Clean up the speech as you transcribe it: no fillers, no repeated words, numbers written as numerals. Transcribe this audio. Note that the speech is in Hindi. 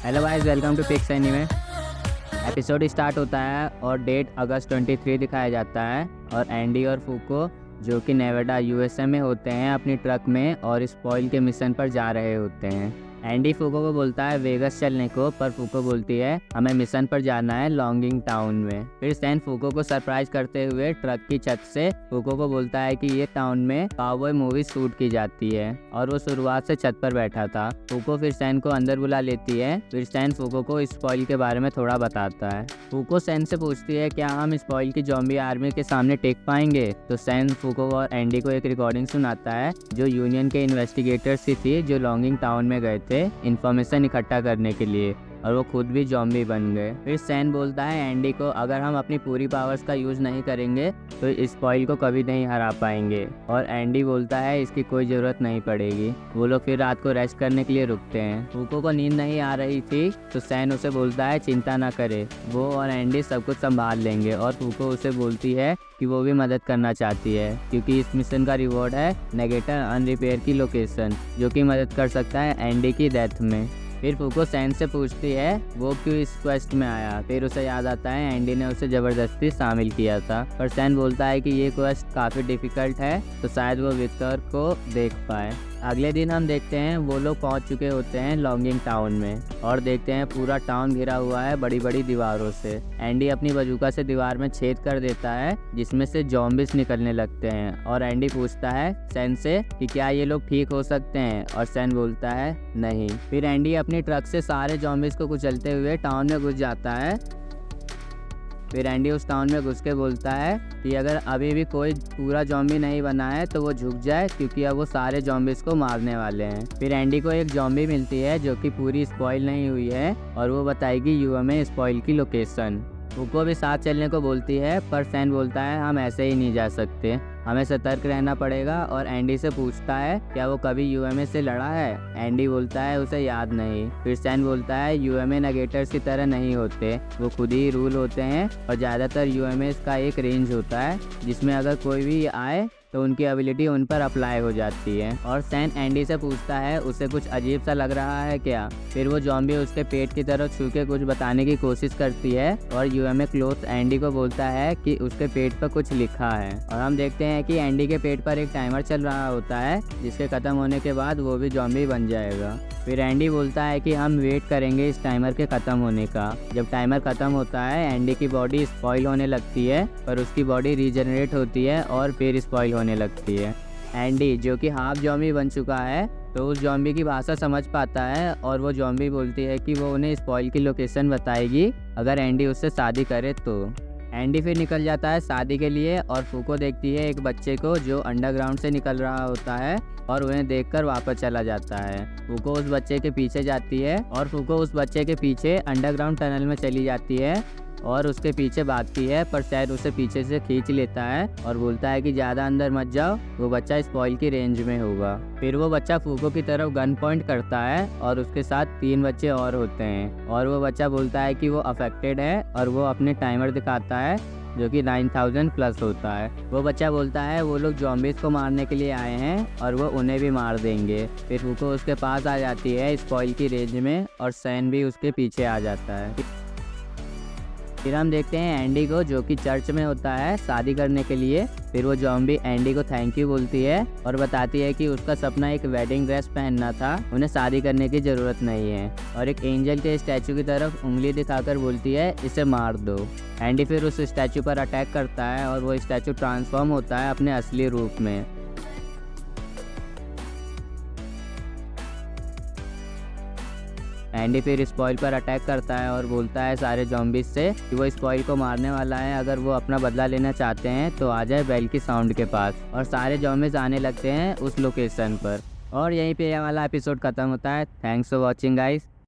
Hello guys, welcome to pics anime. Episode start होता है और डेट अगस्त 23 दिखाया जाता है और एंडी और फूको जो कि नेवाडा यूएसए में होते हैं अपनी ट्रक में और स्पॉइल के मिशन पर जा रहे होते हैं। एंडी फूको को बोलता है वेगस चलने को, पर फूको बोलती है हमें मिशन पर जाना है लॉन्गिंग टाउन में। फिर सैन फूको को सरप्राइज करते हुए ट्रक की छत से फूको को बोलता है कि ये टाउन में काउबॉय मूवी शूट की जाती है और वो शुरुआत से छत पर बैठा था। फूको फिर सैन को अंदर बुला लेती है। फिर सैन फूको को स्पॉइल के बारे में थोड़ा बताता है। फूको सैन से पूछती है क्या हम स्पॉइल की ज़ॉम्बी आर्मी के सामने टिक पाएंगे। तो सैन फूको और एंडी को एक रिकॉर्डिंग सुनाता है जो यूनियन के इन्वेस्टिगेटर्स की थी जो लॉन्गिंग टाउन में गए थे इन्फॉर्मेशन इकट्ठा करने के लिए, और वो खुद भी ज़ॉम्बी बन गए। फिर सैन बोलता है एंडी को अगर हम अपनी पूरी पावर्स का यूज़ नहीं करेंगे तो स्पॉइल को कभी नहीं हरा पाएंगे, और एंडी बोलता है इसकी कोई ज़रूरत नहीं पड़ेगी। वो लोग फिर रात को रेस्ट करने के लिए रुकते हैं। फूको को नींद नहीं आ रही थी तो सैन उसे बोलता है चिंता ना करे, वो और एंडी सब कुछ संभाल लेंगे। और फूको उसे बोलती है कि वो भी मदद करना चाहती है क्योंकि इस मिशन का रिवॉर्ड है नेगेटर अनरिपेयर की लोकेशन, जो कि मदद कर सकता है एंडी की डेथ में। फिर फूको सैन से पूछती है वो क्यों इस क्वेस्ट में आया। फिर उसे याद आता है एंडी ने उसे ज़बरदस्ती शामिल किया था, पर सैन बोलता है कि ये क्वेस्ट काफ़ी डिफ़िकल्ट है तो शायद वो विक्टर को देख पाए। अगले दिन हम देखते हैं वो लोग पहुंच चुके होते हैं लॉन्गिंग टाउन में और देखते हैं पूरा टाउन घिरा हुआ है बड़ी बड़ी दीवारों से। एंडी अपनी बजूका से दीवार में छेद कर देता है जिसमें से ज़ॉम्बीज निकलने लगते हैं और एंडी पूछता है सैन से कि क्या ये लोग ठीक हो सकते हैं, और सैन बोलता है नहीं। फिर एंडी अपनी ट्रक से सारे ज़ॉम्बीज को कुचलते हुए टाउन में घुस जाता है। फिर एंडी उस टाउन में घुस के बोलता है कि अगर अभी भी कोई पूरा ज़ॉम्बी नहीं बना है तो वो झुक जाए क्योंकि अब वो सारे ज़ॉम्बीज़ को मारने वाले हैं। फिर एंडी को एक ज़ॉम्बी मिलती है जो कि पूरी स्पॉइल नहीं हुई है और वो बताएगी यूएमए स्पॉइल की लोकेशन। फूको भी साथ चलने को बोलती है पर सैन बोलता है हम ऐसे ही नहीं जा सकते, हमें सतर्क रहना पड़ेगा। और एंडी से पूछता है क्या वो कभी यूएमए से लड़ा है। एंडी बोलता है उसे याद नहीं। फिर सैन बोलता है यूएमए नेगेटर्स की तरह नहीं होते, वो खुद ही रूल होते हैं और ज़्यादातर यूएमए का एक रेंज होता है जिसमें अगर कोई भी आए तो उनकी एबिलिटी उन पर अप्लाई हो जाती है। और सैन एंडी से पूछता है उसे कुछ अजीब सा लग रहा है क्या। फिर वो ज़ॉम्बी उसके पेट की तरफ छू के कुछ बताने की कोशिश करती है और यूएमए क्लोथ एंडी को बोलता है कि उसके पेट पर कुछ लिखा है। और हम देखते हैं कि एंडी के पेट पर एक टाइमर चल रहा होता है जिसके ख़त्म होने के बाद वो भी ज़ॉम्बी बन जाएगा। फिर एंडी बोलता है कि हम वेट करेंगे इस टाइमर के ख़त्म होने का। जब टाइमर ख़त्म होता है एंडी की बॉडी स्पॉइल होने लगती है पर उसकी बॉडी रीजनरेट होती है और फिर स्पॉइल होने लगती है। एंडी जो कि हाफ ज़ॉम्बी बन चुका है तो उस ज़ॉम्बी की भाषा समझ पाता है और वो ज़ॉम्बी बोलती है कि वो उन्हें स्पॉइल की लोकेशन बताएगी अगर एंडी उससे शादी करे तो। एंडी फिर निकल जाता है शादी के लिए और फूको देखती है एक बच्चे को जो अंडरग्राउंड से निकल रहा होता है और उन्हें देखकर वापस चला जाता है। फूको उस बच्चे के पीछे जाती है और फूको उस बच्चे के पीछे अंडरग्राउंड टनल में चली जाती है और उसके पीछे भागती है, पर शायद उसे पीछे से खींच लेता है और बोलता है कि ज़्यादा अंदर मत जाओ, वो बच्चा स्पॉइल की रेंज में होगा। फिर वो बच्चा फूको की तरफ गन पॉइंट करता है और उसके साथ 3 बच्चे और होते हैं और वो बच्चा बोलता है कि वो अफेक्टेड है और वो अपने टाइमर दिखाता है जो कि 9000 प्लस होता है। वो बच्चा बोलता है वो लोग ज़ॉम्बीज़ को मारने के लिए आए हैं और वो उन्हें भी मार देंगे। फिर फूको उसके पास आ जाती है स्पॉइल की रेंज में और सैन भी उसके पीछे आ जाता है। फिर हम देखते हैं एंडी को जो कि चर्च में होता है शादी करने के लिए। फिर वो ज़ॉम्बी एंडी को थैंक यू बोलती है और बताती है कि उसका सपना एक वेडिंग ड्रेस पहनना था, उन्हें शादी करने की ज़रूरत नहीं है, और एक एंजल के स्टैचू की तरफ उंगली दिखाकर बोलती है इसे मार दो। एंडी फिर उस स्टैचू पर अटैक करता है और वो स्टैचू ट्रांसफॉर्म होता है अपने असली रूप में। एंडी फिर स्पॉइल पर अटैक करता है और बोलता है सारे ज़ॉम्बीज़ से कि वो स्पॉइल को मारने वाला है, अगर वो अपना बदला लेना चाहते हैं तो आ जाए बेल की साउंड के पास। और सारे ज़ॉम्बीज़ आने लगते हैं उस लोकेशन पर और यहीं पे ये वाला एपिसोड ख़त्म होता है। Thanks for watching guys.